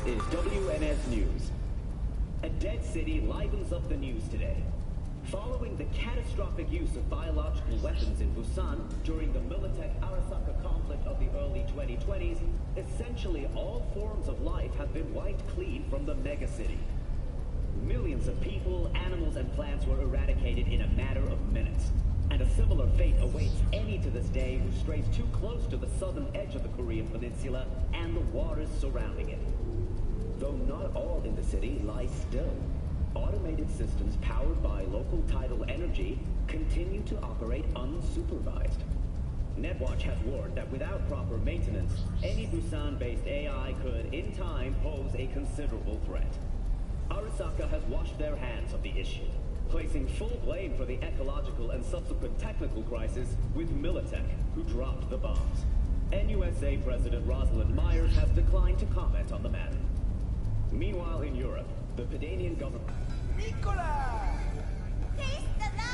is WNS News. A dead city livens up the news today. Following the catastrophic use of biological weapons in Busan during the Militech-Arasaka conflict of the early 2020s, essentially all forms of life have been wiped clean from the megacity. Millions of people, animals, and plants were eradicated in a matter of minutes. And a similar fate awaits any to this day who strays too close to the southern edge of the Korean peninsula and the waters surrounding it. Though not all in the city lie still. Automated systems powered by local tidal energy continue to operate unsupervised. Netwatch has warned that without proper maintenance, any Busan-based AI could, in time, pose a considerable threat. Arasaka has washed their hands of the issue, placing full blame for the ecological and subsequent technical crisis with Militech, who dropped the bombs. NUSA President Rosalind Myers has declined to comment on the matter. Meanwhile, in Europe, the Pedanian government... Nicola! Taste the love!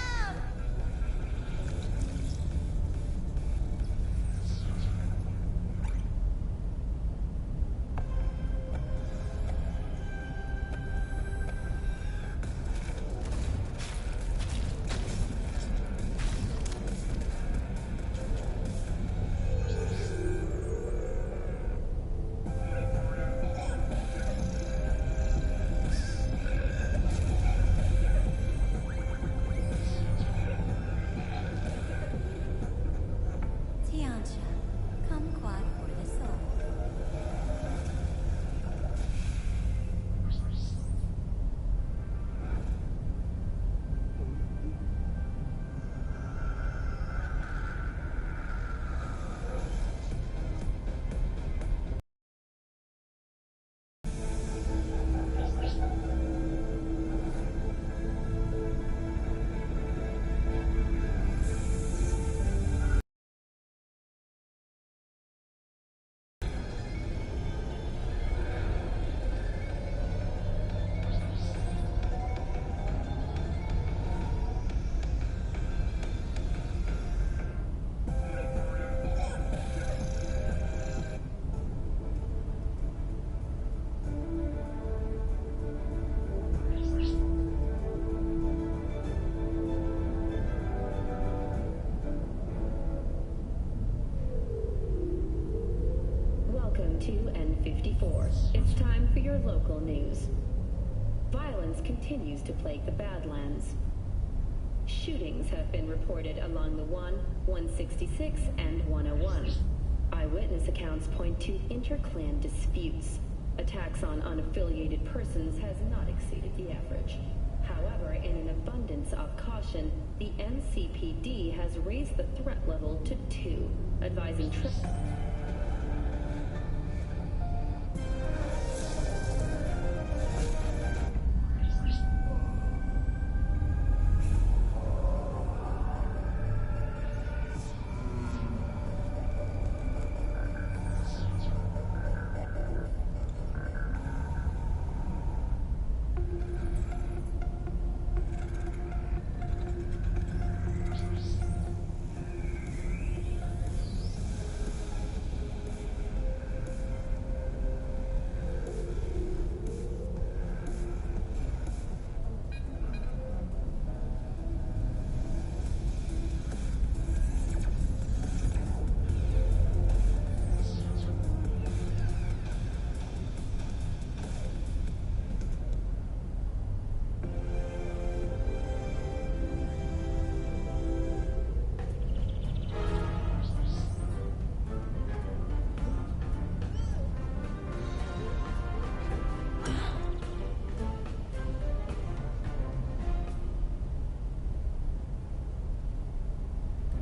It's time for your local news. Violence continues to plague the Badlands. Shootings have been reported along the 166, and 101. Eyewitness accounts point to inter-clan disputes. Attacks on unaffiliated persons has not exceeded the average. However, in an abundance of caution, the NCPD has raised the threat level to 2, advising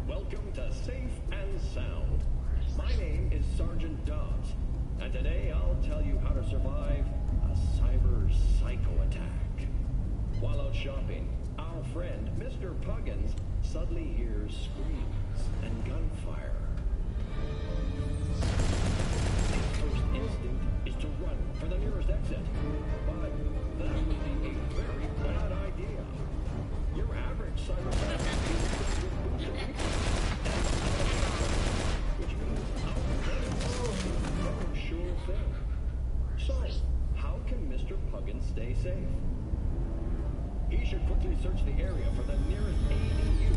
Welcome to Safe and Sound. My name is Sergeant Dobbs, and today I'll tell you how to survive a cyber psycho attack. While out shopping, our friend Mr. Puggins suddenly hears screams and gunfire. His first instinct is to run for the nearest exit, but that would be a very bad idea. Your average cyber which means our sure thing. So, safe. He should quickly search the area for the nearest ADU,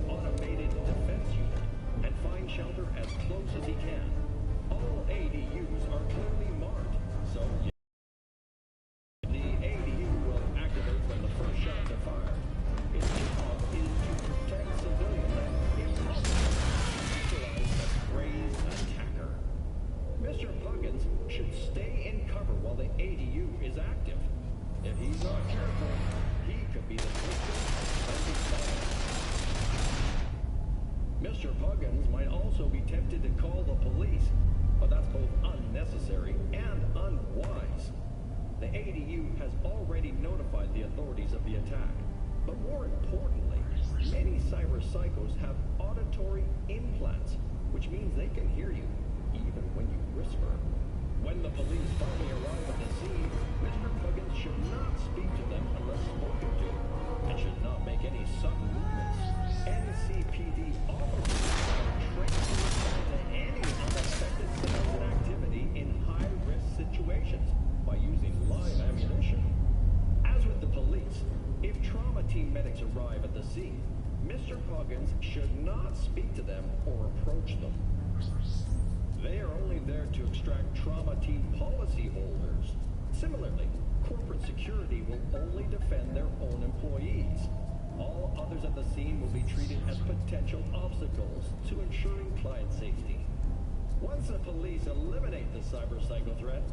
or automated defense unit, and find shelter as close as he can. All ADUs are clearly marked, so the ADU will activate when the first shots are fired. Its job is to protect civilians and, if possible, neutralize the crazed attacker. Mr. Puggins should stay in cover while the ADU is active. If he's not careful, he could be the victim of friendly fire. Mr. Puggins might also be tempted to call the police, but that's both unnecessary and unwise. The ADU has already notified the authorities of the attack. But more importantly, many cyber psychos have auditory implants, which means they can hear you, even when you whisper. When the police finally arrive at the scene, Mr. Puggins should not speak to them unless spoken to, and should not make any sudden movements. NCPD officers are trained to respond to any unexpected sounds and activity in high-risk situations by using live ammunition. As with the police, if trauma team medics arrive at the scene, Mr. Puggins should not speak to them or approach them. They are only there to extract trauma team policy holders. Similarly, corporate security will only defend their own employees. All others at the scene will be treated as potential obstacles to ensuring client safety. Once the police eliminate the cyber psycho threat,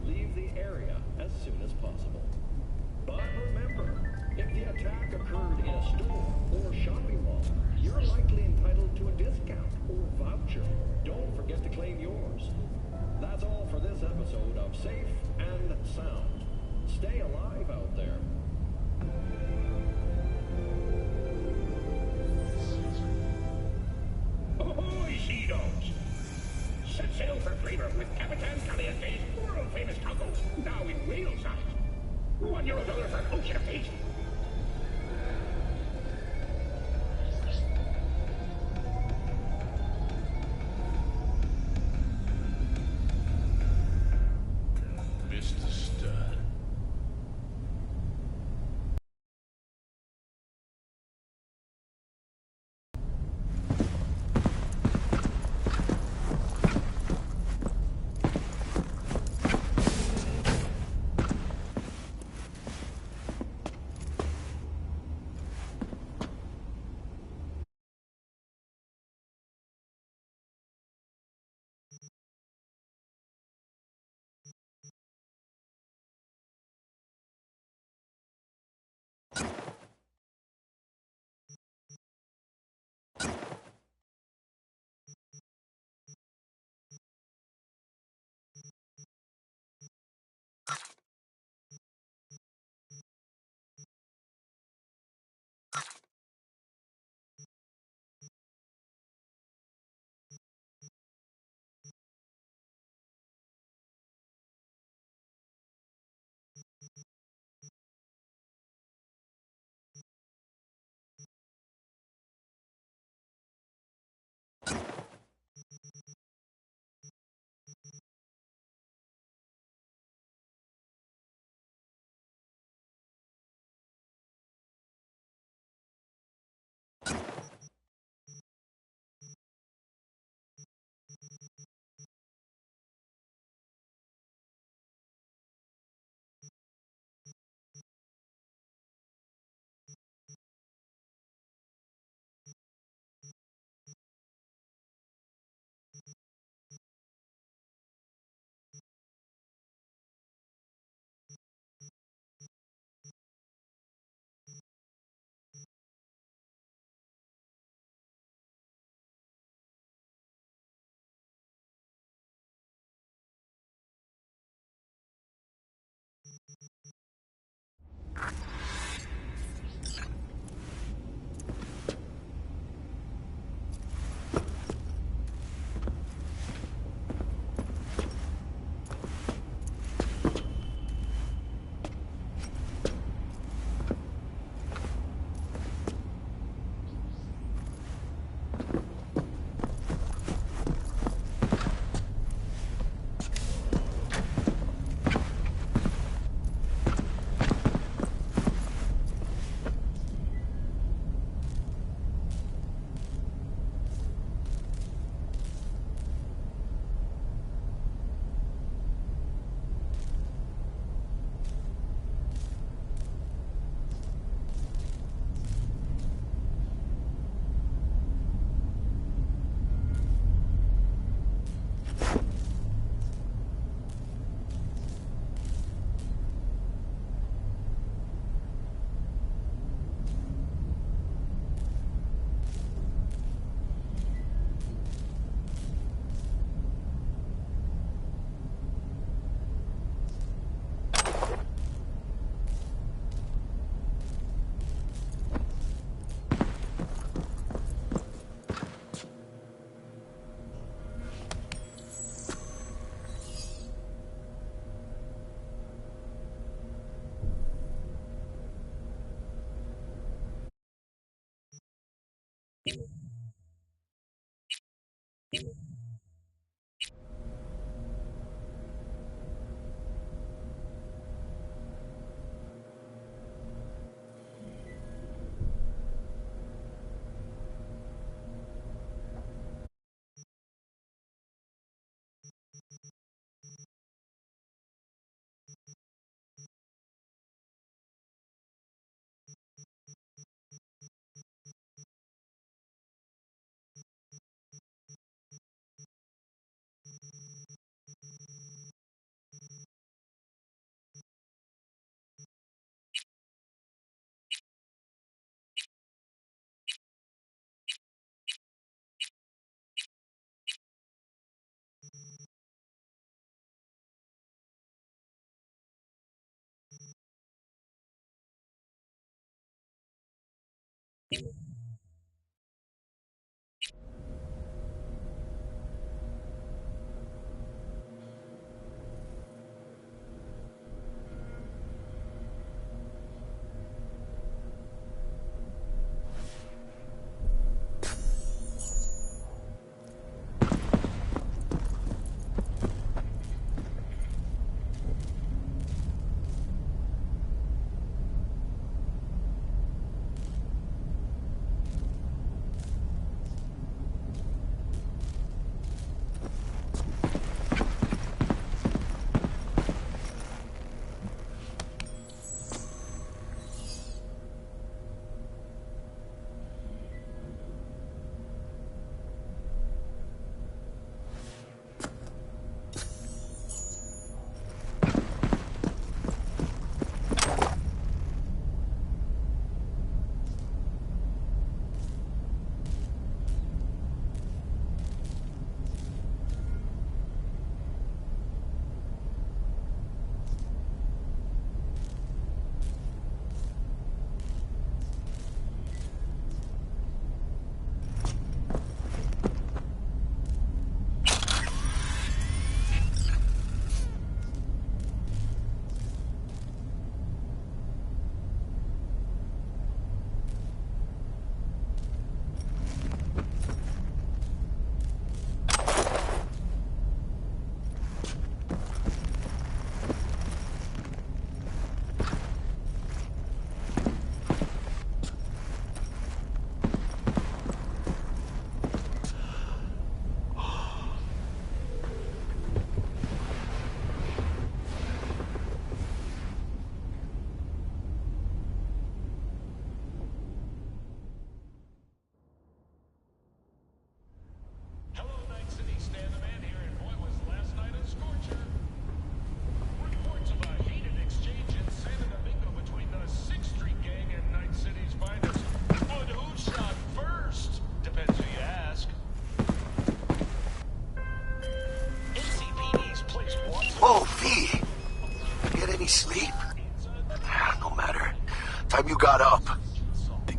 leave the area as soon as possible. But remember, if the attack occurred in a store or shopping mall, you're likely entitled to a discount or voucher. Don't forget to claim yours. That's all for this episode of Safe and Sound. Stay alive out there. Ahoy, sea dogs! Set sail for flavor with Capitan Caliente's world-famous tacos, now in whale size. €1 for an ocean of taste. Mr. Stern.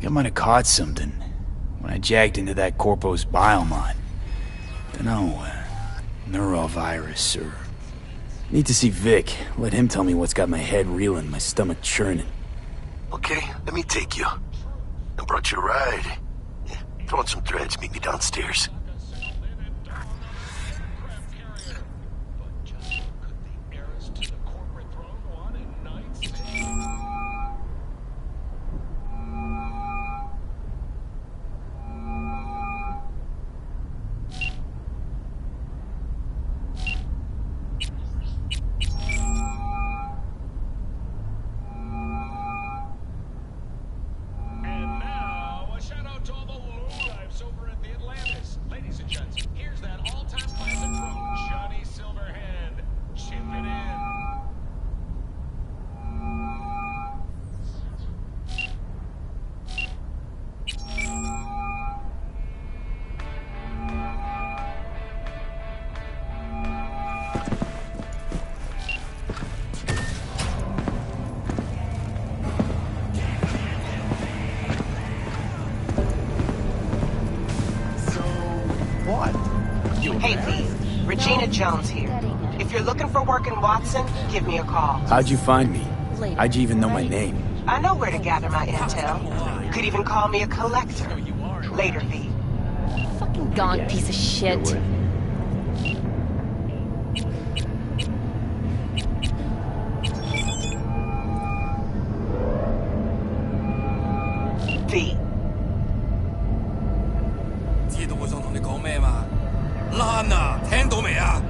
I might have caught something when I jacked into that Corpo's biomod. Dunno, neurovirus or... Need to see Vic. Let him tell me what's got my head reeling, my stomach churning. Okay, let me take you. I brought you a ride. Yeah, throw on some threads, meet me downstairs. Jones here. If you're looking for work in Watson, give me a call. How'd you find me? How'd you even know my name? I know where to gather my intel. You could even call me a collector. Later, V. Fucking gone, piece of shit. V. 知道我想同你講咩嘛？爛啊！聽到未啊？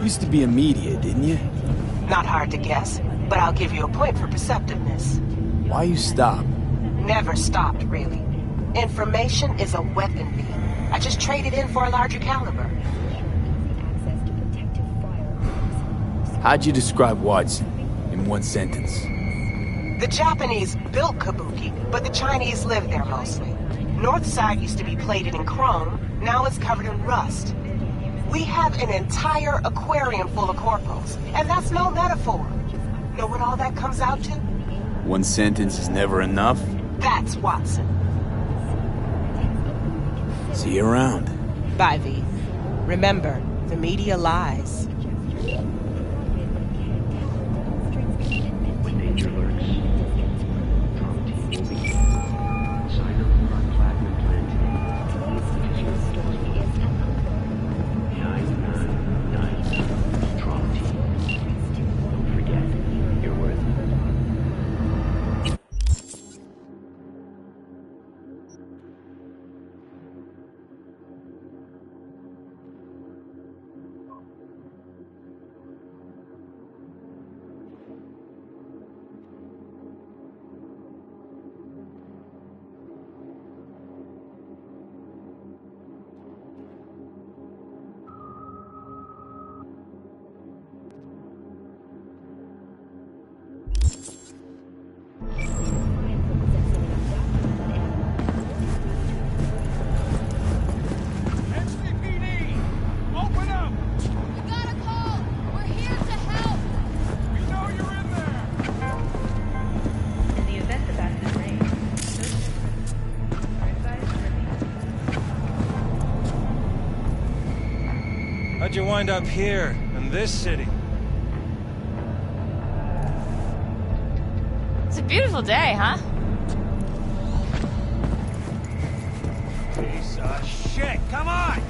Used to be a media, didn't you? Not hard to guess, but I'll give you a point for perceptiveness. Why you stop? Never stopped, really. Information is a weapon, V. I just traded in for a larger caliber. How'd you describe Watson in one sentence? The Japanese built Kabuki, but the Chinese live there mostly. North side used to be plated in chrome, now it's covered in rust. We have an entire aquarium full of corpos, and that's no metaphor. Know what all that comes out to? One sentence is never enough? That's Watson. See you around. Bye, V. Remember, the media lies. When danger lurks, Drama Team will be here. Cyberpunk Platinum Plan today. Because your story is 9999 Drama Team. Don't forget, you're worth it. SCPD! Open up! We got a call! We're here to help! We know you're in there! In the event that that's the rain, those are advised to remain. How'd you wind up here, in this city? It's a beautiful day, huh? Piece of shit! Come on!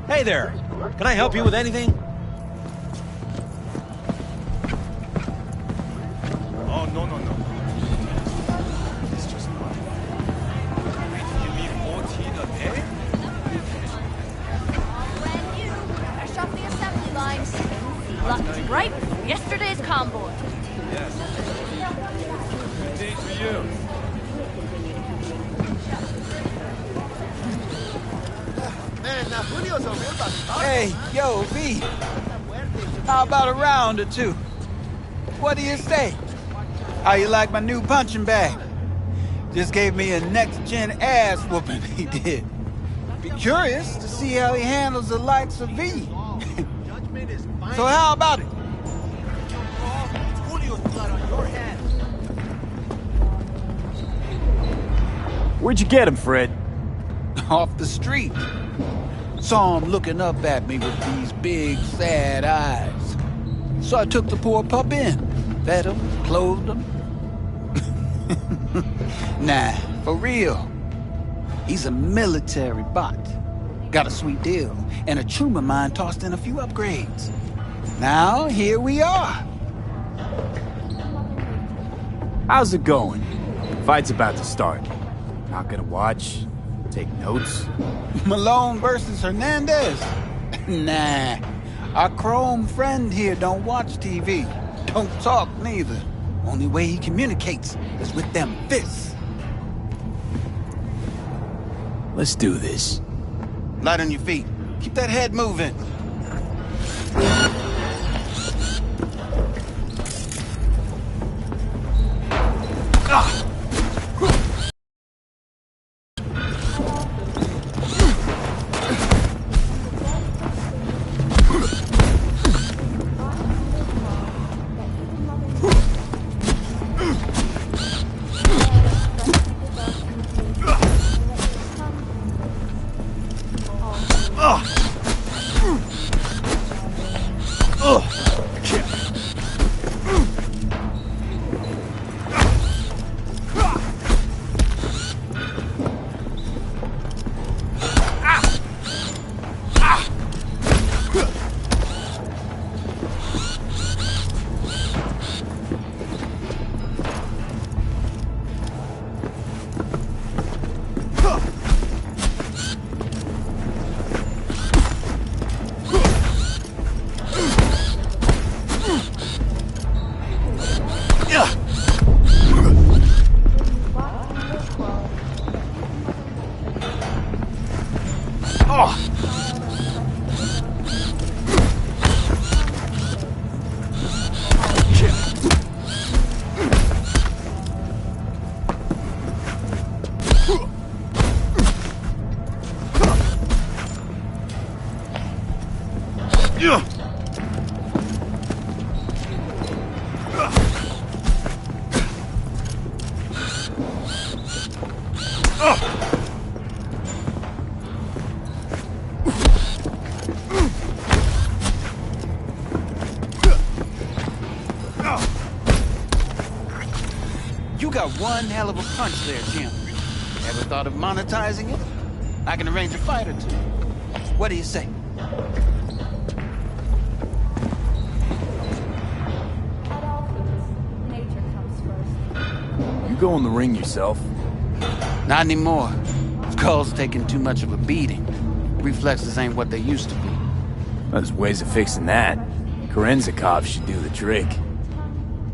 Hey there! Can I help you with anything? Oh, no. It's just not. You mean 14 a day? Brand new, fresh off the assembly lines. Lucky right from yesterday's convoy. Yes. Good day for you. Hey, yo, V. How about a round or two? What do you say? How you like my new punching bag? Just gave me a next-gen ass whooping, he did. Be curious to see how he handles the likes of V. So how about it? Where'd you get him, Fred? Off the street. Saw him looking up at me with these big, sad eyes. So I took the poor pup in. Fed him, clothed him. Nah, for real. He's a military bot. Got a sweet deal, and a tumor mine tossed in a few upgrades. Now, here we are. How's it going? Fight's about to start. Not gonna watch? Take notes? Malone versus Hernandez? Nah. Our chrome friend here don't watch TV. Don't talk neither. Only way he communicates is with them fists. Let's do this. Light on your feet. Keep that head moving. Ah! You got one hell of a punch there, champ. Ever thought of monetizing it? I can arrange a fight or two. What do you say? You go in the ring yourself? Not anymore. Skull's taking too much of a beating. Reflexes ain't what they used to be. There's ways of fixing that. Korenzikov should do the trick.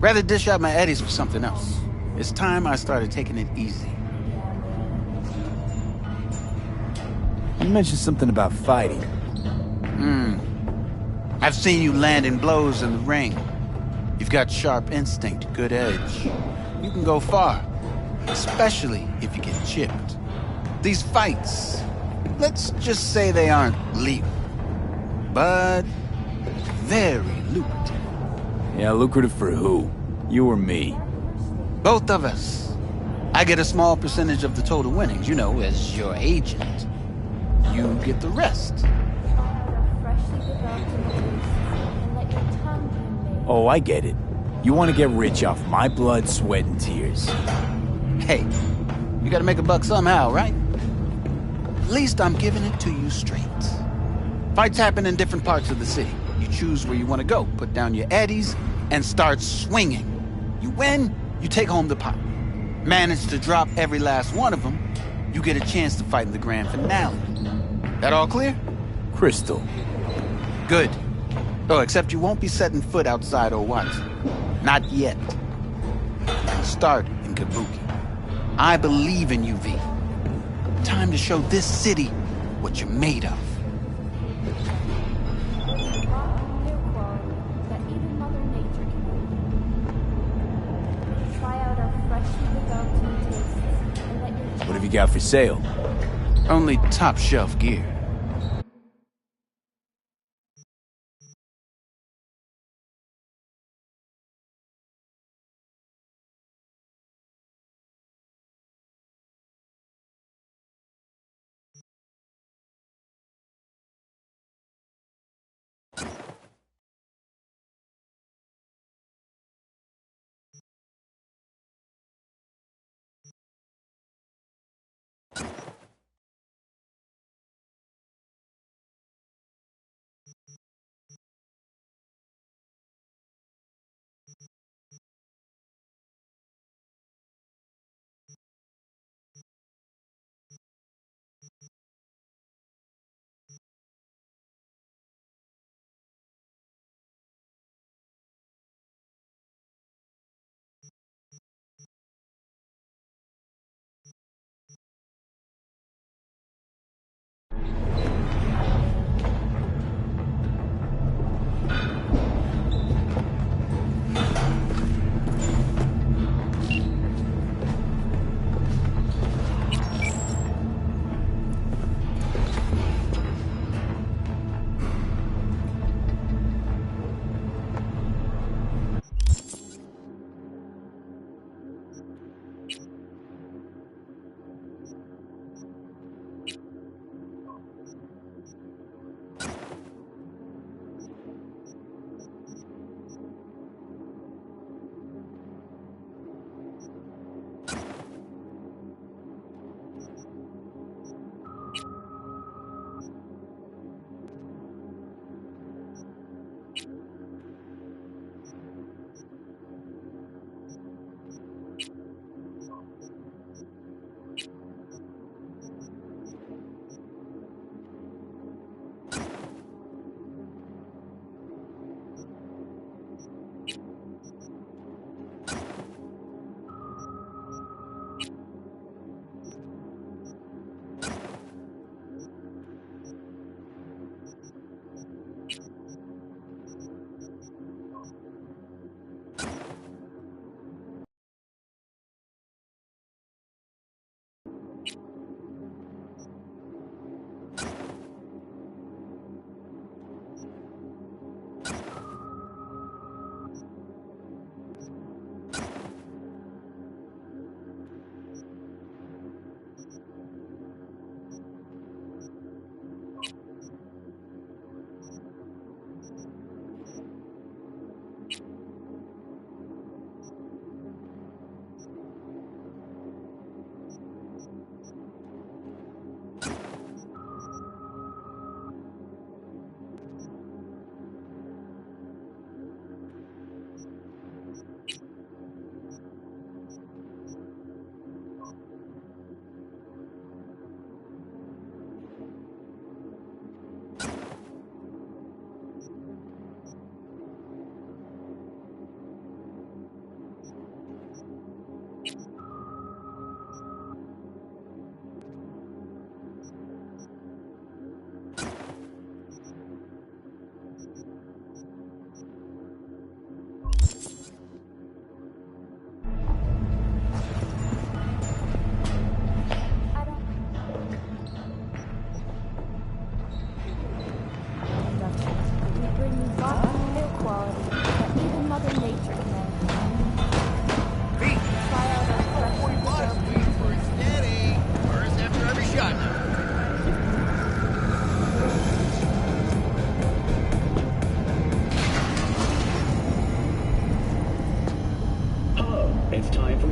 Rather dish out my eddies for something else. It's time I started taking it easy. You mentioned something about fighting. I've seen you landing blows in the ring. You've got sharp instinct, good edge. You can go far, especially if you get chipped. These fights, let's just say they aren't legal, but very lucrative. Yeah, lucrative for who? You or me? Both of us. I get a small percentage of the total winnings, you know, as your agent. You get the rest. Oh, I get it. You want to get rich off my blood, sweat, and tears. Hey, you gotta make a buck somehow, right? At least I'm giving it to you straight. Fights happen in different parts of the city. You choose where you want to go, put down your eddies, and start swinging. You win, you take home the pot. Manage to drop every last one of them, you get a chance to fight in the grand finale. That all clear? Crystal. Good. Oh, except you won't be setting foot outside Owatsu. Not yet. You can start in Kabuki. I believe in you, V. Time to show this city what you're made of. What have you got for sale? Only top shelf gear.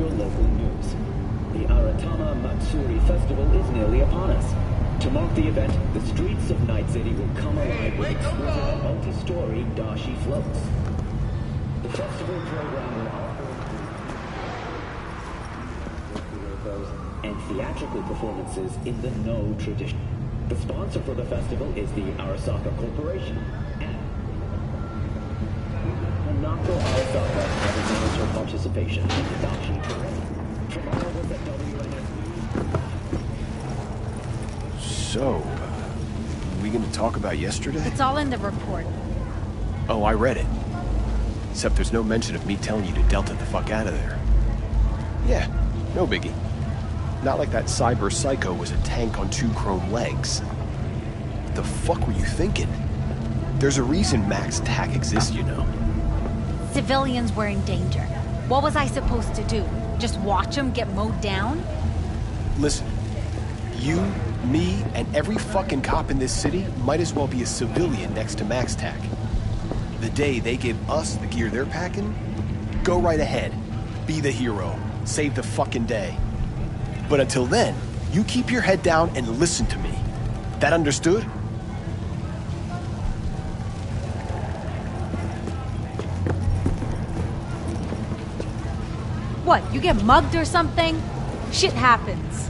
your local news. The Aratama Matsuri Festival is nearly upon us. To mark the event, the streets of Night City will come alive with exquisite multi-story dashi floats. The festival program will also include and theatrical performances in the No tradition. The sponsor for the festival is the Arasaka Corporation. And Hanako Arasaka has announced her participation in the dashi parade. From all of us at WNS. So, we gonna talk about yesterday? It's all in the report. Oh, I read it. Except there's no mention of me telling you to Delta the fuck out of there. Yeah, no biggie. Not like that cyber psycho was a tank on 2 chrome legs. What the fuck were you thinking? There's a reason Max TAC exists, you know. Civilians were in danger. What was I supposed to do? Just watch them get mowed down? Listen, you, me, and every fucking cop in this city might as well be a civilian next to Max TAC. The day they give us the gear they're packing, go right ahead. Be the hero. Save the fucking day. But until then, you keep your head down and listen to me. That understood? What, you get mugged or something? Shit happens.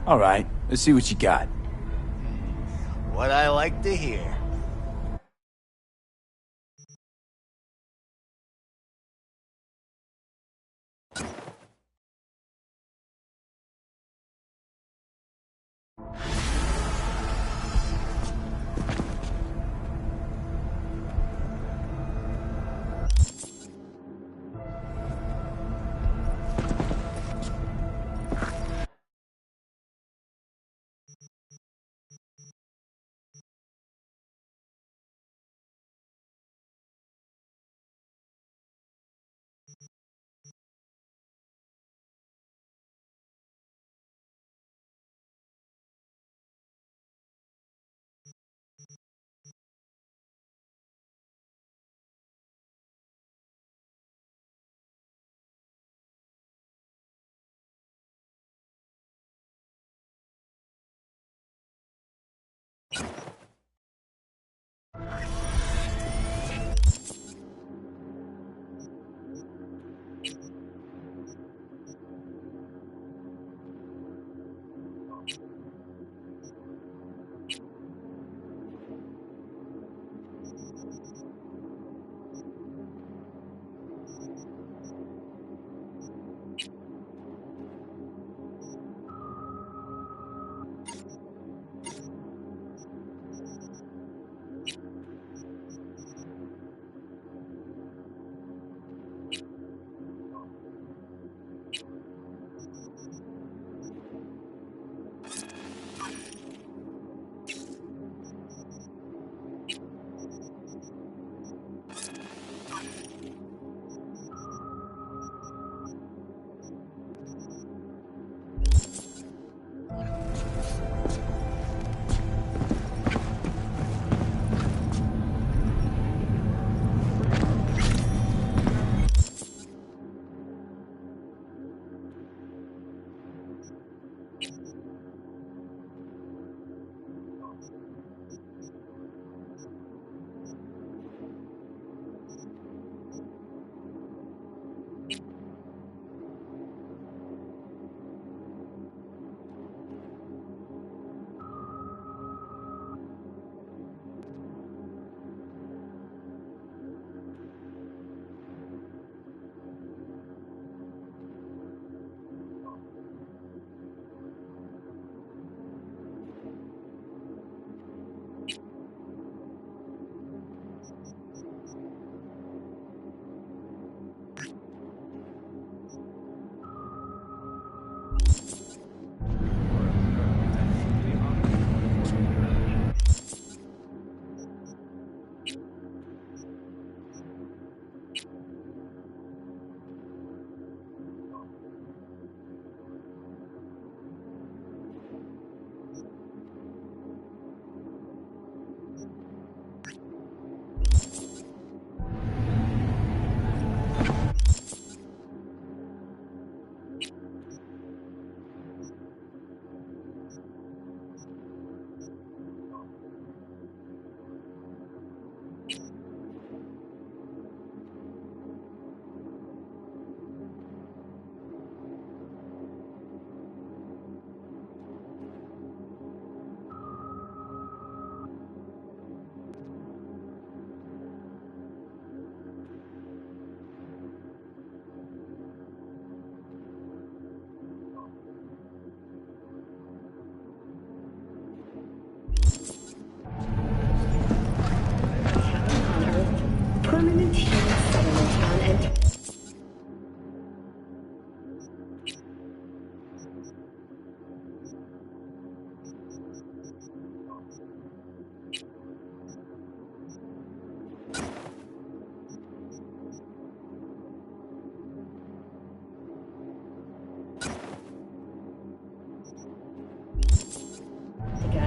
All right, let's see what you got. What I like to hear.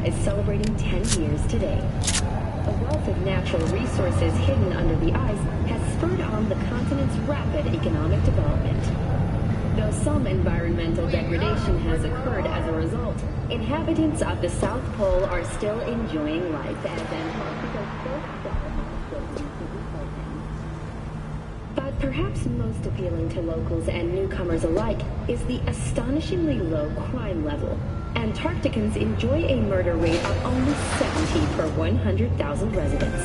is celebrating 10 years today. A wealth of natural resources hidden under the ice has spurred on the continent's rapid economic development. Though some environmental degradation has occurred as a result, inhabitants of the South Pole are still enjoying life as Antarctica's first floating supervolcano. But perhaps most appealing to locals and newcomers alike is the astonishingly low crime level. Antarcticans enjoy a murder rate of only 70 per 100,000 residents.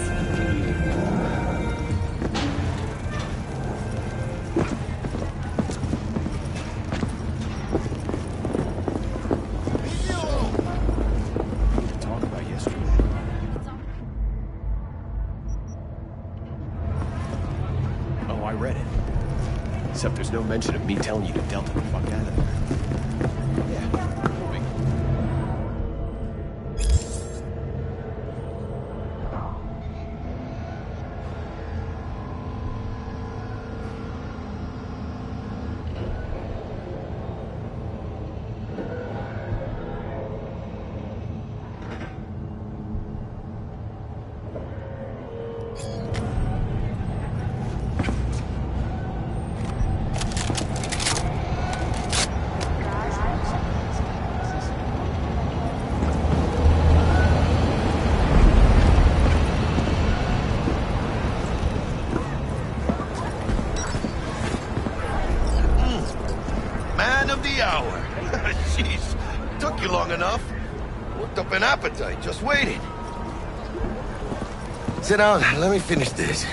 Except there's no mention of me telling you to delta the fuck out of there. Yeah, moving. Jeez, took you long enough. Worked up an appetite, just waiting. Sit down, let me finish this.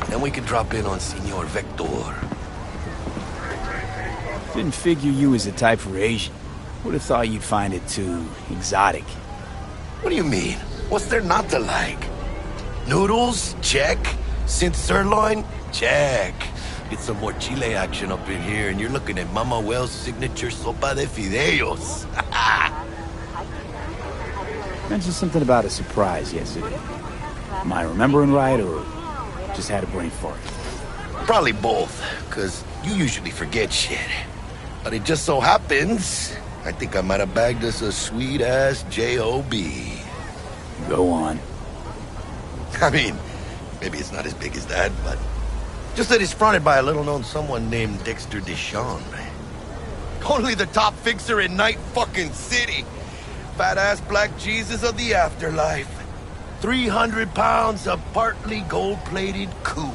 Then we can drop in on Senor Vector. Didn't figure you was the type for Asian. Would have thought you'd find it too exotic. What do you mean? What's there not to like? Noodles? Check. Synth sirloin? Check. Get some more Chile action up in here, and you're looking at Mama Wells' signature sopa de fideos. Mentioned something about a surprise yesterday. Am I remembering right, or just had a brain fart? Probably both, because you usually forget shit. But it just so happens, I think I might have bagged us a sweet-ass J.O.B. Go on. I mean, maybe it's not as big as that, but... just that it's fronted by a little-known someone named Dexter Deshawn. Only the top fixer in Night fucking City. Fat-ass black Jesus of the afterlife. 300 pounds of partly gold-plated cool.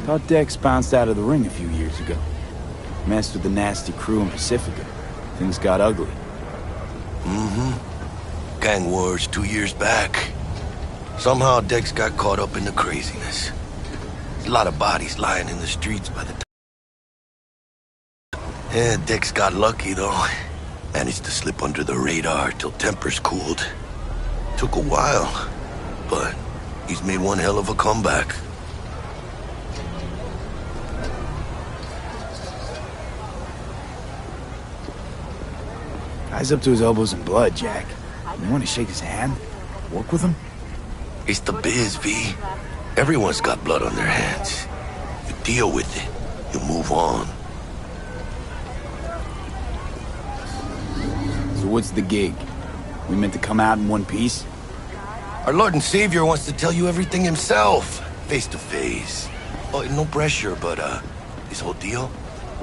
Thought Dex bounced out of the ring a few years ago. Messed with the nasty crew in Pacifica. Things got ugly. Mm-hmm. Gang wars 2 years back. Somehow Dex got caught up in the craziness. There's a lot of bodies lying in the streets by the time. Yeah, Dex got lucky though. Managed to slip under the radar till tempers cooled. Took a while, but he's made one hell of a comeback. Guy's up to his elbows in blood, Jack. You want to shake his hand? Work with him? It's the biz, V. Everyone's got blood on their hands. You deal with it. You move on. So what's the gig? We meant to come out in one piece? Our Lord and Savior wants to tell you everything himself. Face to face. Oh, no pressure, but, this whole deal,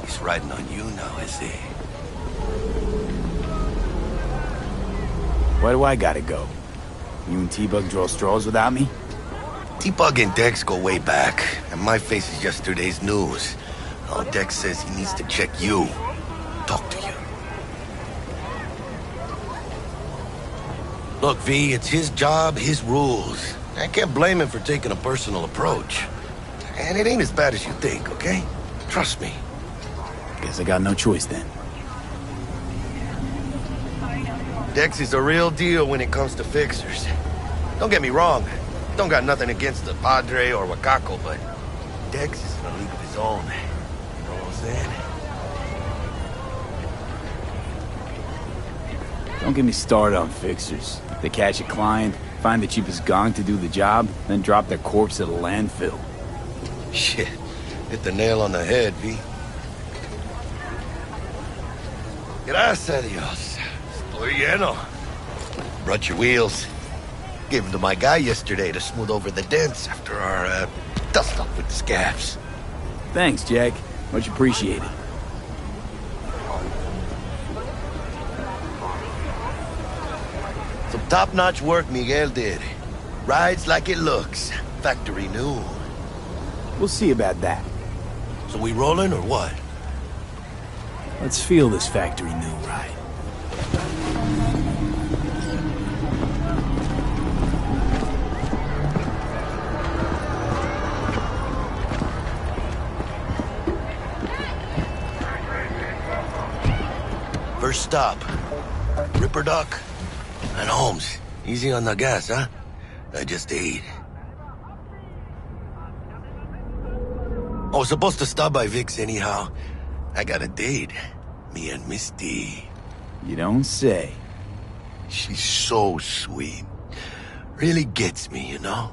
he's riding on you now, I see. Why do I gotta go? You and T-Bug draw straws without me? T-Bug and Dex go way back, and my face is yesterday's news. Oh, Dex says he needs to check you. Talk to you. Look, V, it's his job, his rules. I can't blame him for taking a personal approach. And it ain't as bad as you think, okay? Trust me. Guess I got no choice then. Dex is a real deal when it comes to fixers. Don't get me wrong. Don't got nothing against the Padre or Wakako, but Dex is in a league of his own. You know what I'm saying? Don't get me started on fixers. They catch a client, find the cheapest gong to do the job, then drop their corpse at a landfill. Shit. Hit the nail on the head, V. Gracias a Dios. Estoy lleno. Brought your wheels. Gave them to my guy yesterday to smooth over the dents after our, dust-up with the scabs. Thanks, Jack. Much appreciated. Some top-notch work Miguel did. Rides like it looks. Factory new. We'll see about that. So we rolling or what? Let's feel this factory new ride. First stop. Ripperdock and Holmes. Easy on the gas, huh? I just ate. I was supposed to stop by Vic's anyhow. I got a date. Me and Misty. You don't say. She's so sweet. Really gets me, you know?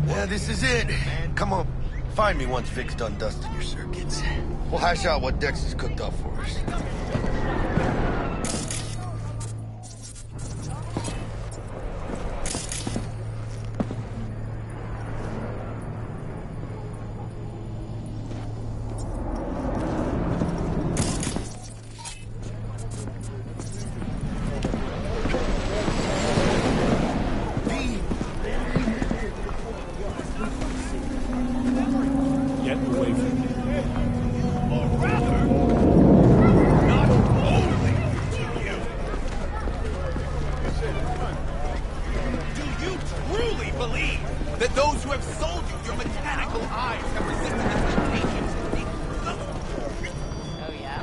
Yeah, this is it. Come on, find me once Vic's done dusting your circuits. We'll hash out what Dex has cooked up for us. Get away from me. Do you truly believe that those who have sold you your mechanical eyes have resisted the temptations to think? Oh yeah?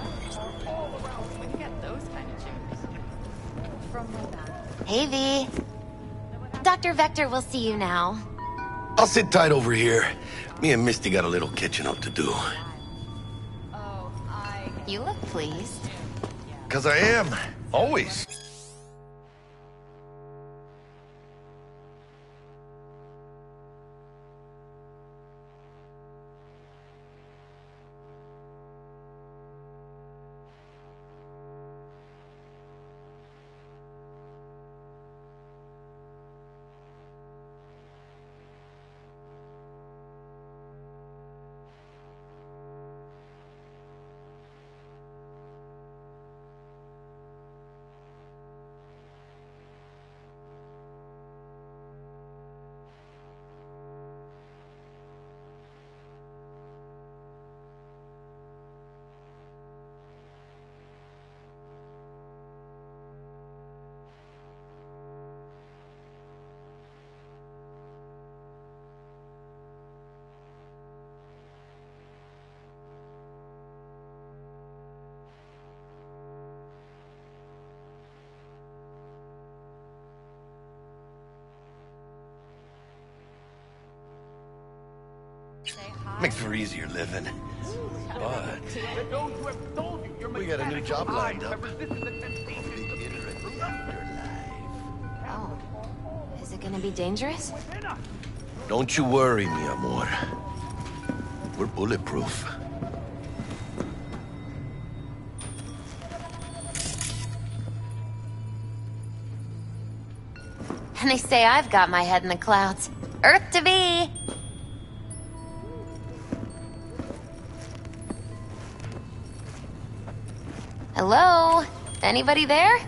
We can get those kind of chairs. From my back. Hey, V. Dr. Vector will see you now. I'll sit tight over here. Me and Misty got a little catching up to do. You look pleased. 'Cause I am. Always. Makes for easier living. But we got a new job lined up. Oh. Is it gonna be dangerous? Don't you worry, mi amor. We're bulletproof. And they say I've got my head in the clouds. Earth to be! Hello? Anybody there?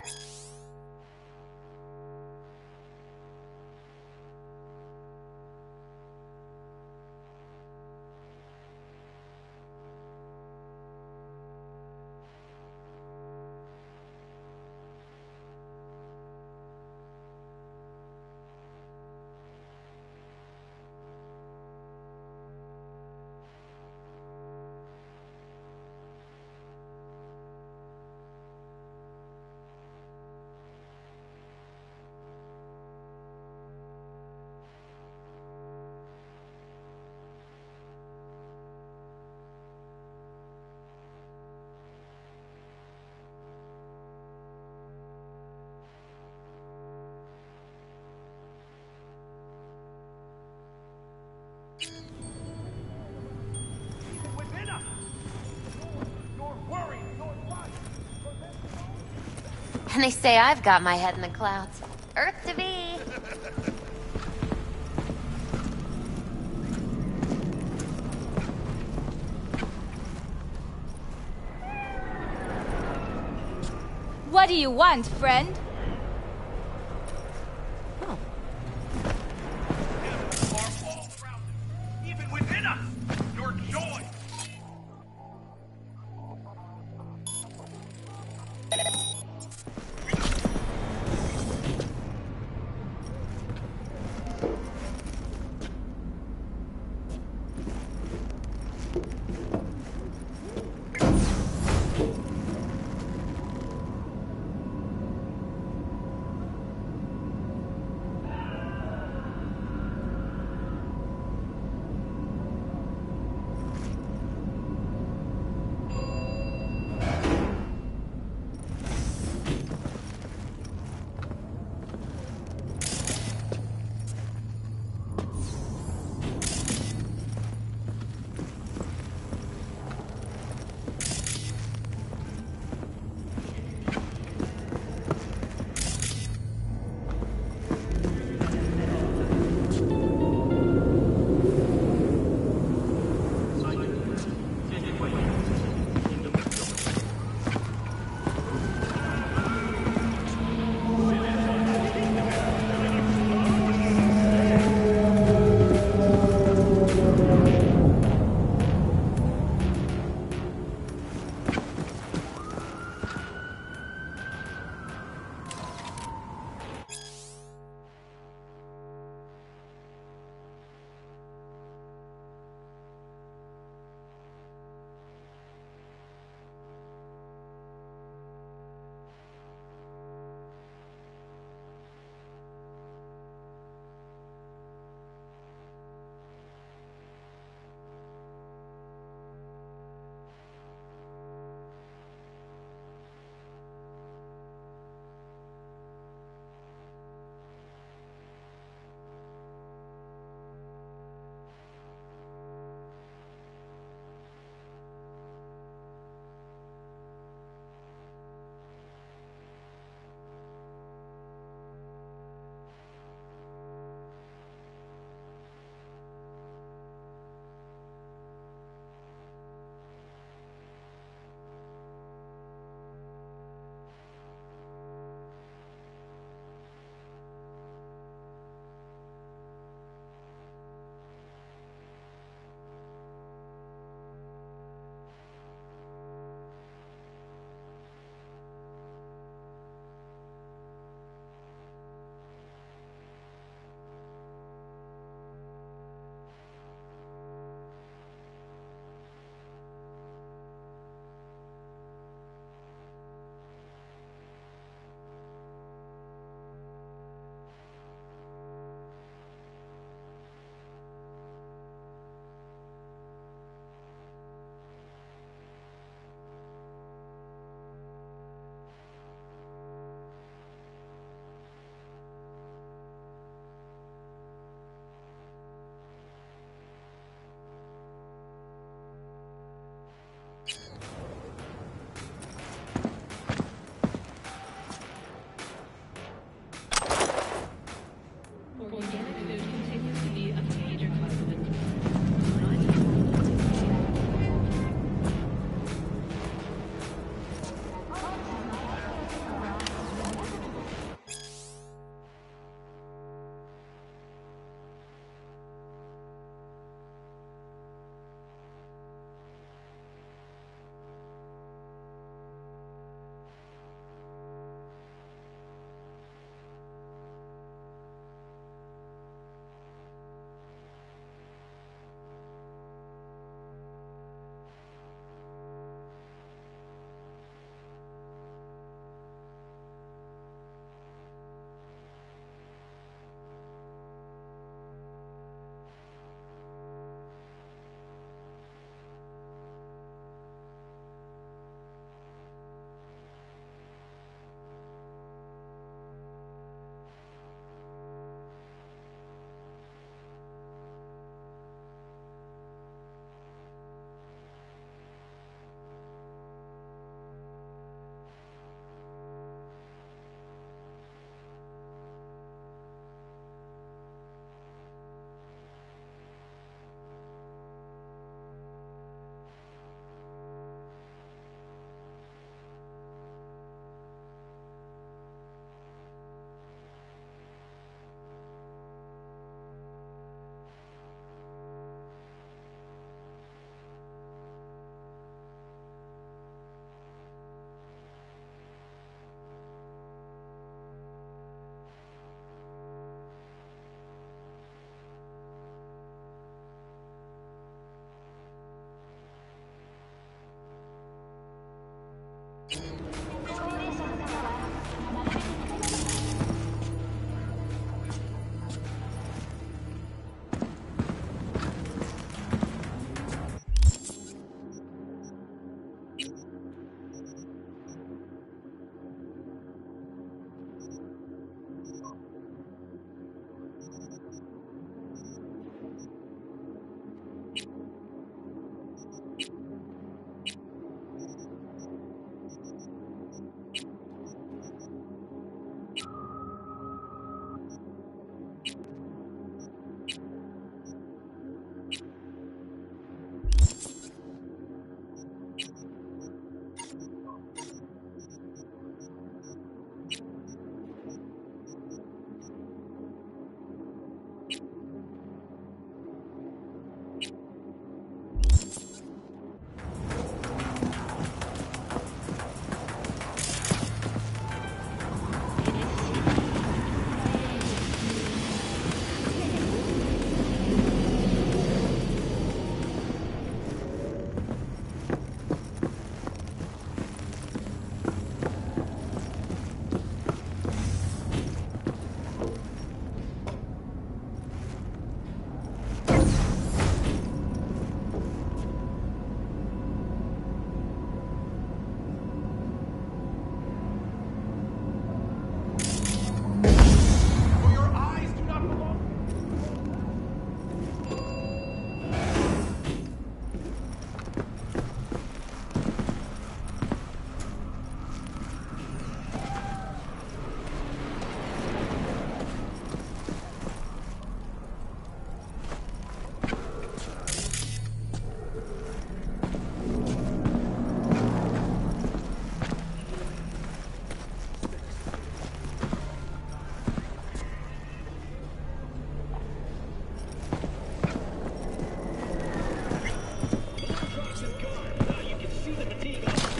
And they say I've got my head in the clouds. Earth to be. What do you want, friend? Even within us, your joy.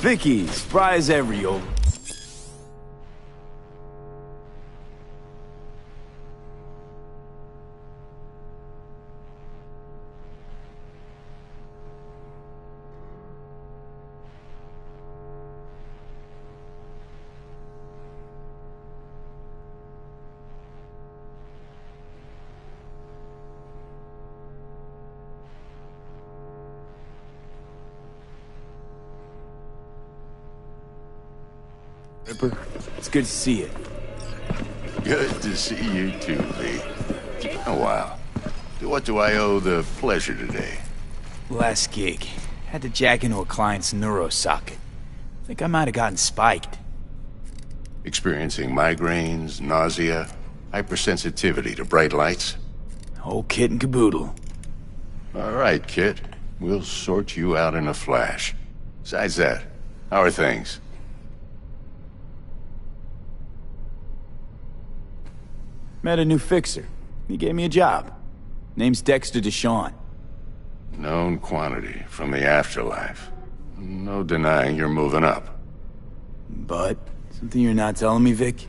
Vicky, spry as ever, yo. Ripper, it's good to see you. Good to see you too, Lee. Oh, wow. To what do I owe the pleasure today? Last gig. Had to jack into a client's neuro socket. Think I might have gotten spiked. Experiencing migraines, nausea, hypersensitivity to bright lights? Whole kit and caboodle. All right, kid. We'll sort you out in a flash. Besides that, how are things? Met a new fixer. He gave me a job. Name's Dexter Deshawn. Known quantity from the afterlife. No denying you're moving up. But, something you're not telling me, Vic?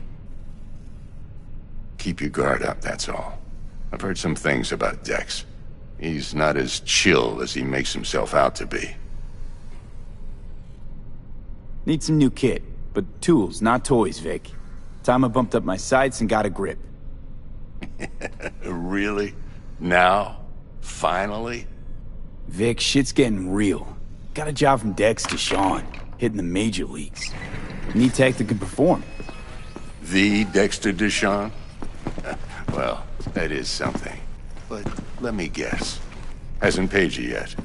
Keep your guard up, that's all. I've heard some things about Dex. He's not as chill as he makes himself out to be. Need some new kit, but tools, not toys, Vic. Time I bumped up my sights and got a grip. Really? Now? Finally? Vic, shit's getting real. Got a job from Dex Deshawn, hitting the major leagues. Need tech that can perform. The Dexter Deshawn? Well, that is something. But let me guess. Hasn't paid you yet.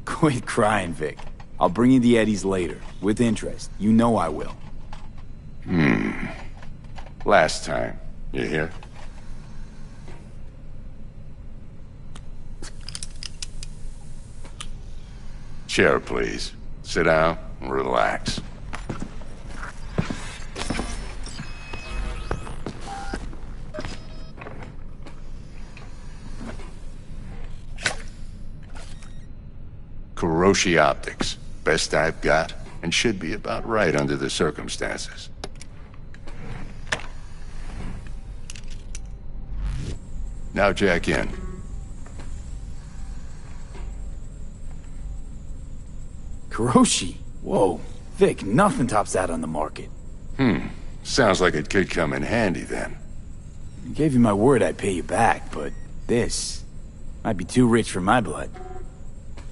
Quit crying, Vic. I'll bring you the eddies later, with interest. You know I will. Last time. You hear? Chair, please. Sit down and relax. Kuroshi Optics. Best I've got, and should be about right under the circumstances. Now jack in. Kuroshi? Whoa. Vic, nothing tops that on the market. Sounds like it could come in handy then. I gave you my word I'd pay you back, but this might be too rich for my blood.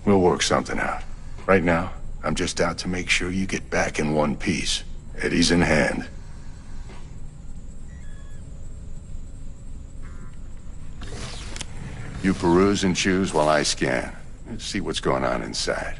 We'll work something out. Right now, I'm just out to make sure you get back in one piece. Eddie's in hand. You peruse and choose while I scan. Let's see what's going on inside.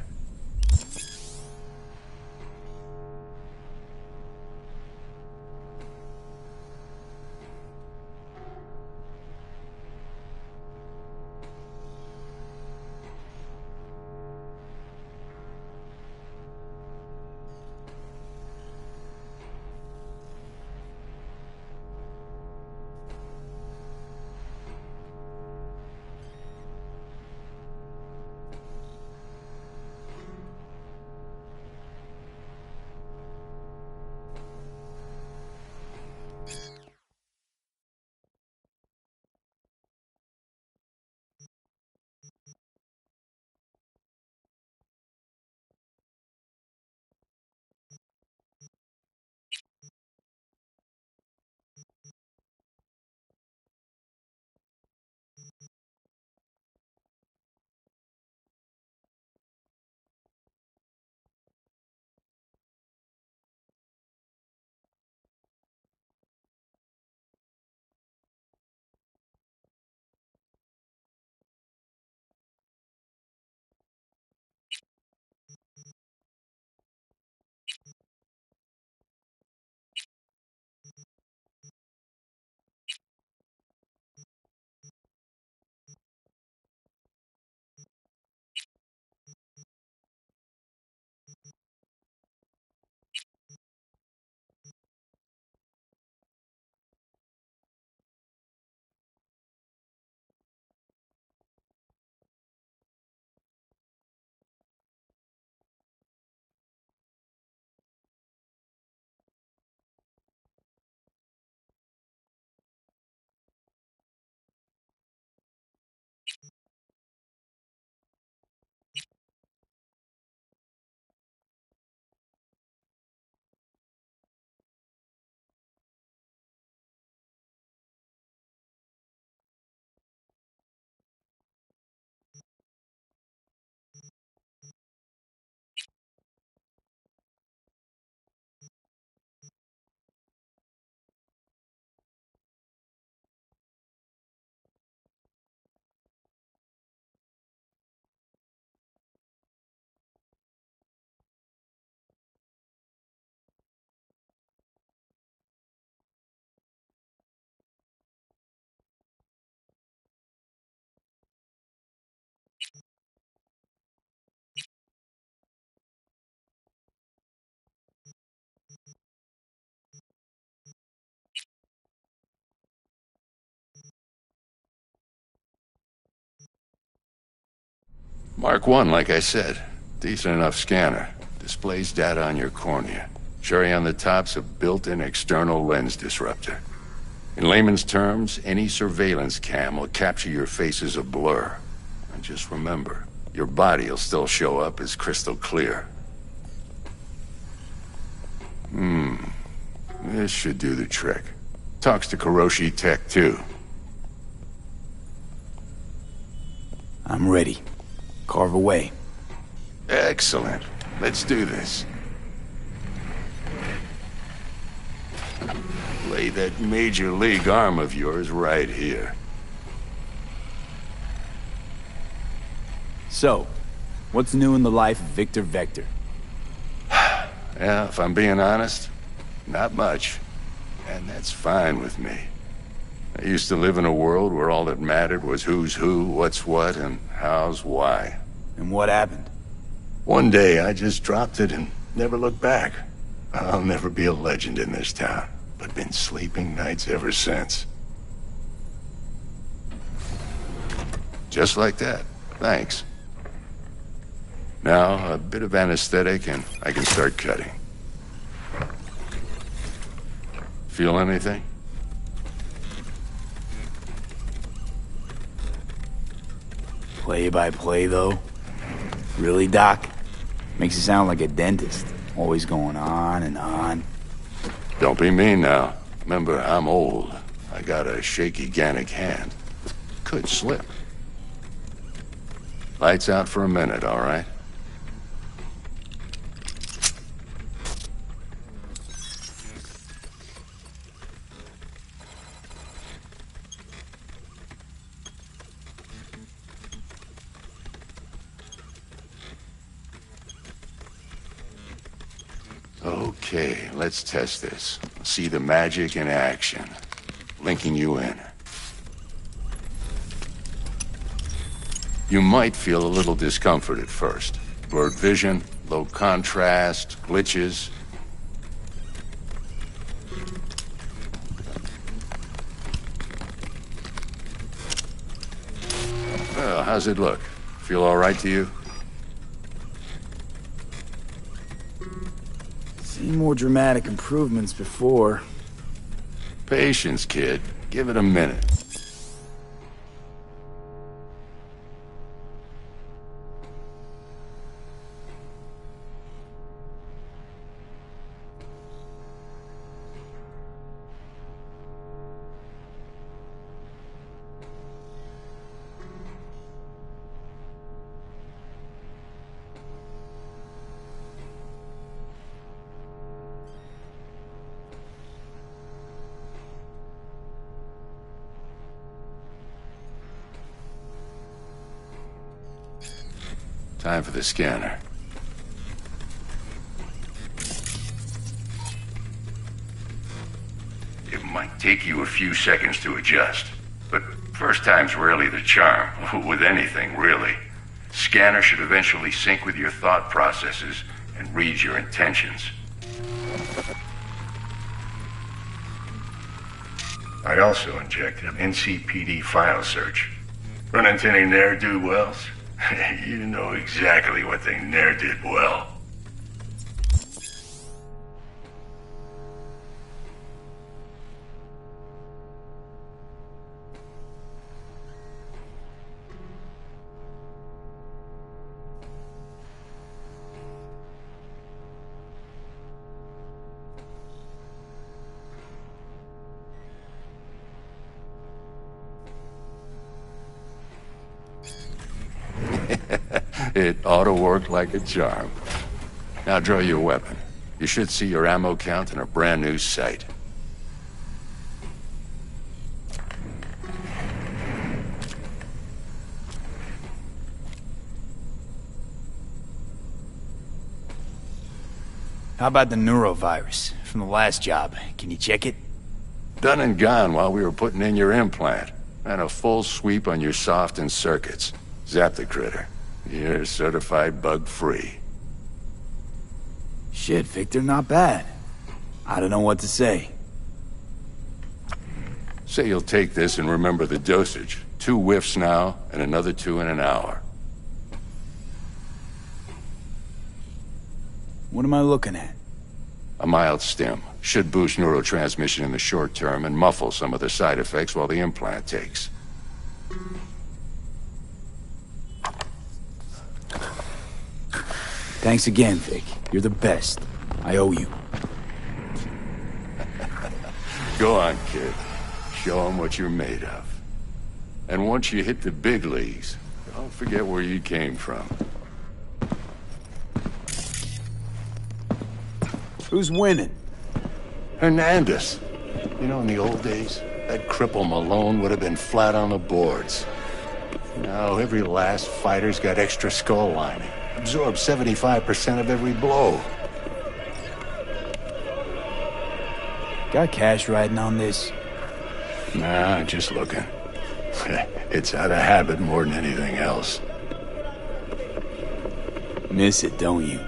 Mark 1, like I said. Decent enough scanner. Displays data on your cornea. Cherry on the top's a built-in external lens disruptor. In layman's terms, any surveillance cam will capture your face as a blur. And just remember, your body will still show up as crystal clear. This should do the trick. Talks to Kuroshi Tech, too. I'm ready. Carve away. Excellent. Let's do this. Lay that Major League arm of yours right here. So, what's new in the life of Victor Vector? Yeah, if I'm being honest, not much. And that's fine with me. I used to live in a world where all that mattered was who's who, what's what, and how's why. And what happened? One day, I just dropped it and never looked back. I'll never be a legend in this town, but been sleeping nights ever since. Just like that. Thanks. Now, a bit of anesthetic and I can start cutting. Feel anything? Play by play, though? Really, Doc? Makes you sound like a dentist. Always going on and on. Don't be mean now. Remember, I'm old. I got a shaky Gannic hand. Could slip. Lights out for a minute, all right? Okay, let's test this. See the magic in action. Linking you in. You might feel a little discomfort at first. Blurred vision, low contrast, glitches. Well, how's it look? Feel all right to you? Seen more dramatic improvements before. Patience, kid. Give it a minute. Time for the scanner. It might take you a few seconds to adjust, but first time's rarely the charm, with anything, really. Scanner should eventually sync with your thought processes and read your intentions. I also injected an NCPD file search. Run into any ne'er-do-wells? You know exactly what they ne'er did well. It ought to work like a charm. Now draw your weapon. You should see your ammo count in a brand new sight. How about the neurovirus from the last job? Can you check it? Done and gone while we were putting in your implant. And a full sweep on your soft and circuits. Zap the critter. You're certified bug-free. Shit, Victor, not bad. I don't know what to say. Say you'll take this and remember the dosage. 2 whiffs now, and another 2 in an hour. What am I looking at? A mild stim. Should boost neurotransmission in the short term and muffle some of the side effects while the implant takes. Thanks again, Vic. You're the best. I owe you. Go on, kid. Show them what you're made of. And once you hit the big leagues, don't forget where you came from. Who's winning? Hernandez. You know, in the old days, that cripple Malone would have been flat on the boards. Now, every last fighter's got extra skull lining. Absorbs 75% of every blow. Got cash riding on this? Nah, just looking. It's out of habit more than anything else. Miss it, don't you?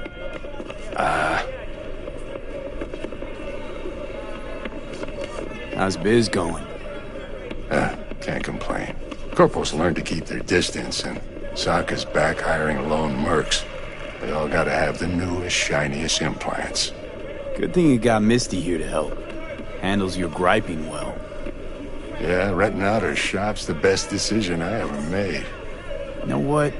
How's biz going? Can't complain. Corporals learn to keep their distance, and Sokka's back hiring lone mercs. They all gotta have the newest, shiniest implants. Good thing you got Misty here to help. Handles your griping well. Yeah, renting out her shop's the best decision I ever made. You know what?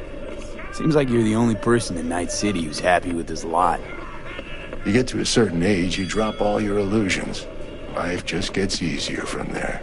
Seems like you're the only person in Night City who's happy with this lot. You get to a certain age, you drop all your illusions. Life just gets easier from there.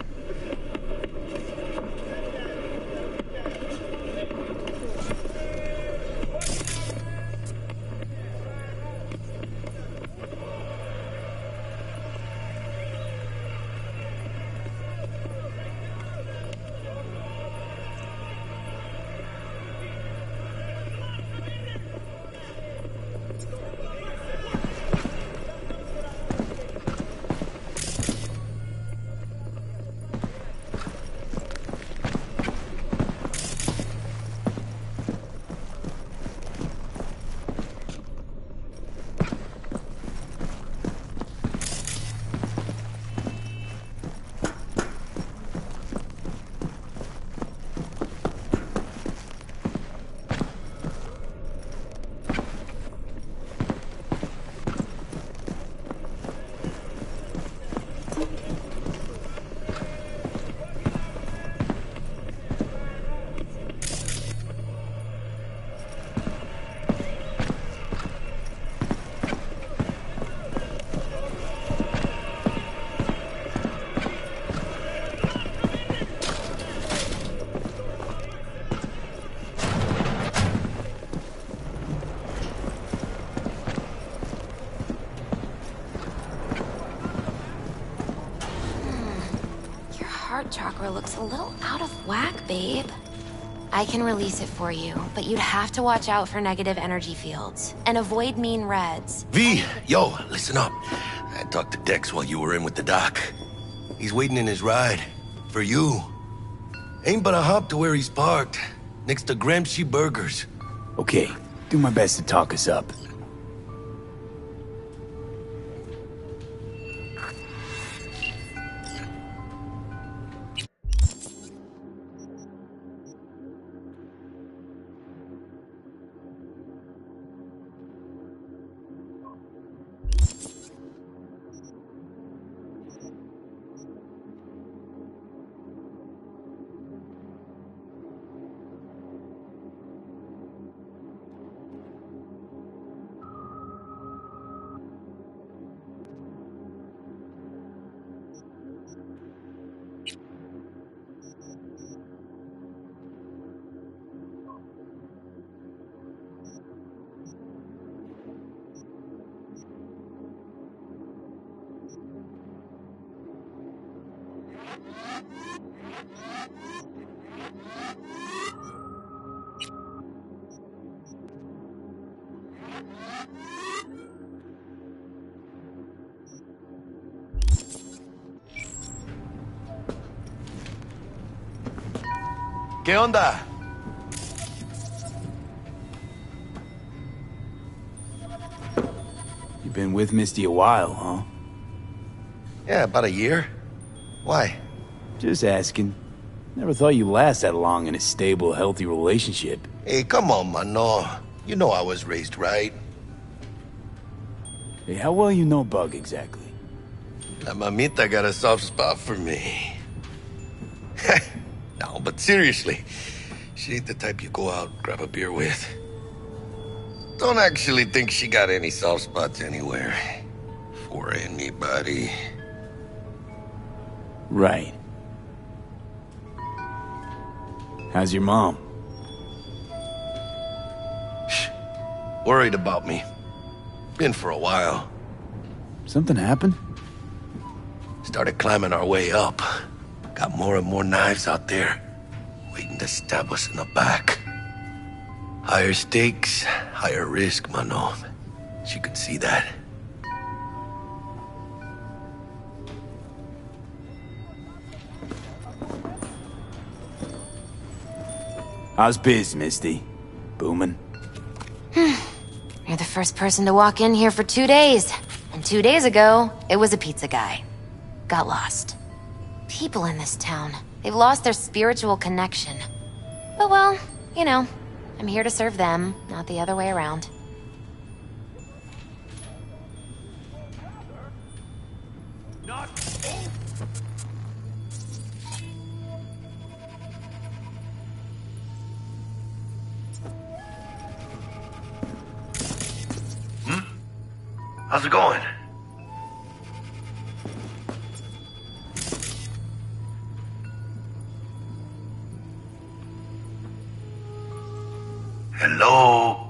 Heart chakra looks a little out of whack, babe. I can release it for you, but you'd have to watch out for negative energy fields and avoid mean reds. V, yo, listen up. I talked to Dex while you were in with the doc. He's waiting in his ride. For you. Ain't but a hop to where he's parked. Next to Gramsci Burgers. Okay, do my best to talk us up. ¿Qué onda? You've been with Misty a while, huh? Yeah, about a year. Why? Just asking. Never thought you'd last that long in a stable, healthy relationship. Hey, come on, Mano. You know I was raised right. Hey, how well you know Bug exactly? La mamita got a soft spot for me. No, but seriously, she ain't the type you go out, grab a beer with. Don't actually think she got any soft spots anywhere. For anybody. Right. How's your mom? Worried about me. Been for a while. Something happened? Started climbing our way up. Got more and more knives out there, waiting to stab us in the back. Higher stakes, higher risk, mano. She could see that. How's biz, Misty? Booming? You're the first person to walk in here for 2 days. And 2 days ago, it was a pizza guy. Got lost. People in this town, they've lost their spiritual connection. But well, you know, I'm here to serve them, not the other way around. How's it going? Hello?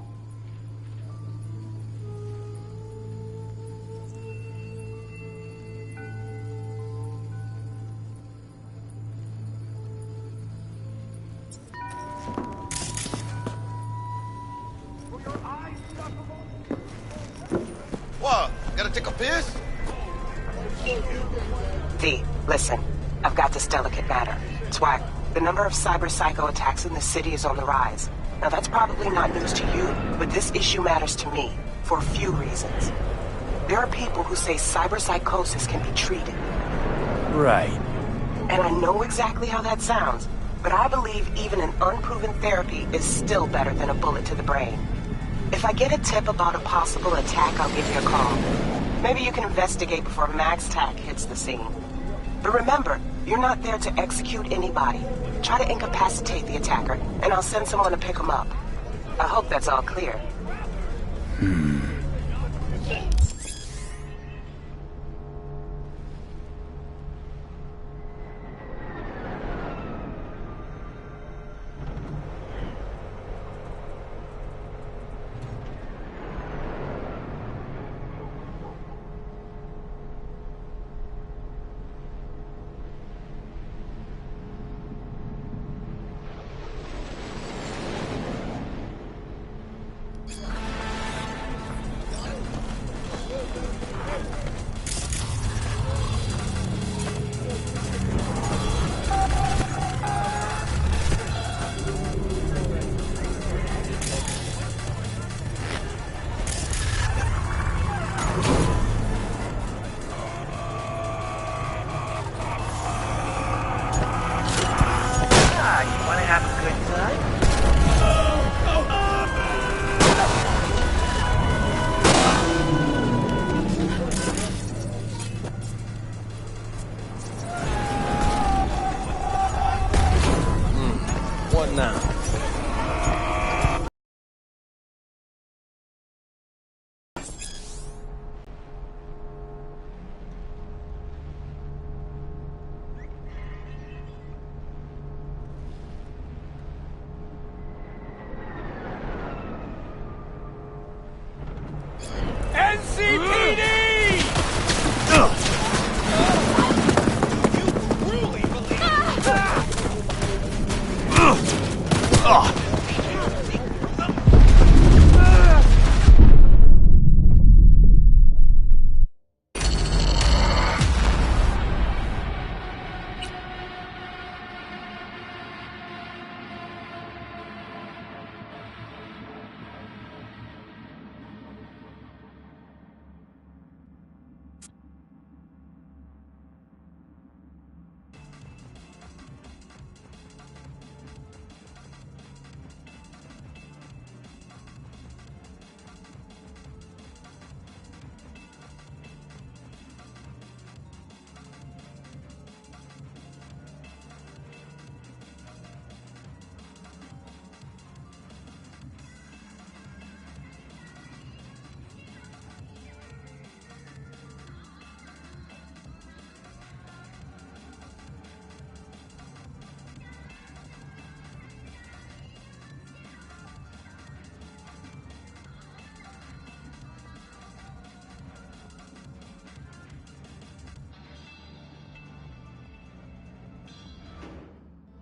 What? Gotta take a piss? V, listen. I've got this delicate matter. Swag, the number of cyber psycho attacks in the city is on the rise. Now that's probably not news to you, but this issue matters to me for a few reasons. There are people who say cyber psychosis can be treated. Right. And I know exactly how that sounds, but I believe even an unproven therapy is still better than a bullet to the brain. If I get a tip about a possible attack, I'll give you a call. Maybe you can investigate before MaxTac hits the scene. But remember, you're not there to execute anybody. Try to incapacitate the attacker, and I'll send someone to pick him up. I hope that's all clear.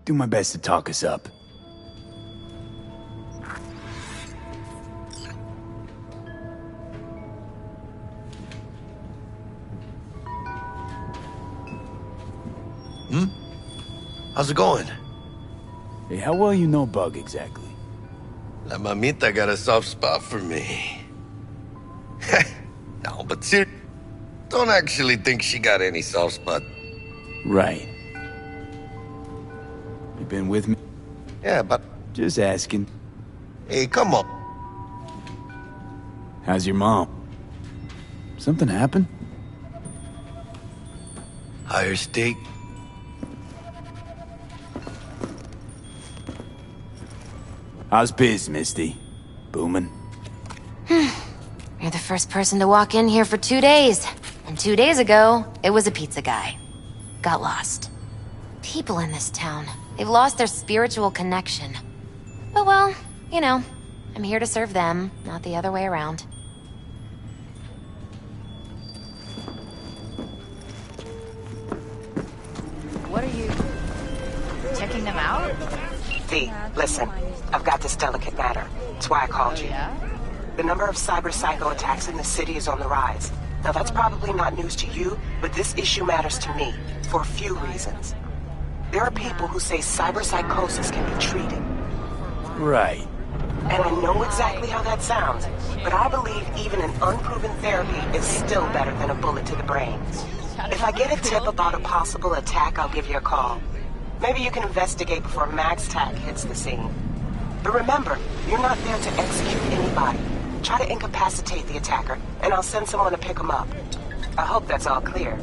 do my best to talk us up. How's it going? Hey, how well you know Bug exactly? La mamita got a soft spot for me. No, but seriously, don't actually think she got any soft spot. Right. You been with me? Yeah, but... Just asking. Hey, come on. How's your mom? Something happened? Higher stake. How's biz, Misty? Booming? You're the first person to walk in here for 2 days. And 2 days ago, it was a pizza guy. Got lost. People in this town, they've lost their spiritual connection. But well, you know, I'm here to serve them, not the other way around. What are you... checking them out? V, listen. I've got this delicate matter. That's why I called you. Yeah? The number of cyber psycho attacks in the city is on the rise. Now that's probably not news to you, but this issue matters to me for a few reasons. There are people who say cyber psychosis can be treated. Right. And I know exactly how that sounds, but I believe even an unproven therapy is still better than a bullet to the brain. If I get a tip about a possible attack, I'll give you a call. Maybe you can investigate before MaxTac hits the scene. But remember, you're not there to execute anybody. Try to incapacitate the attacker, and I'll send someone to pick him up. I hope that's all clear.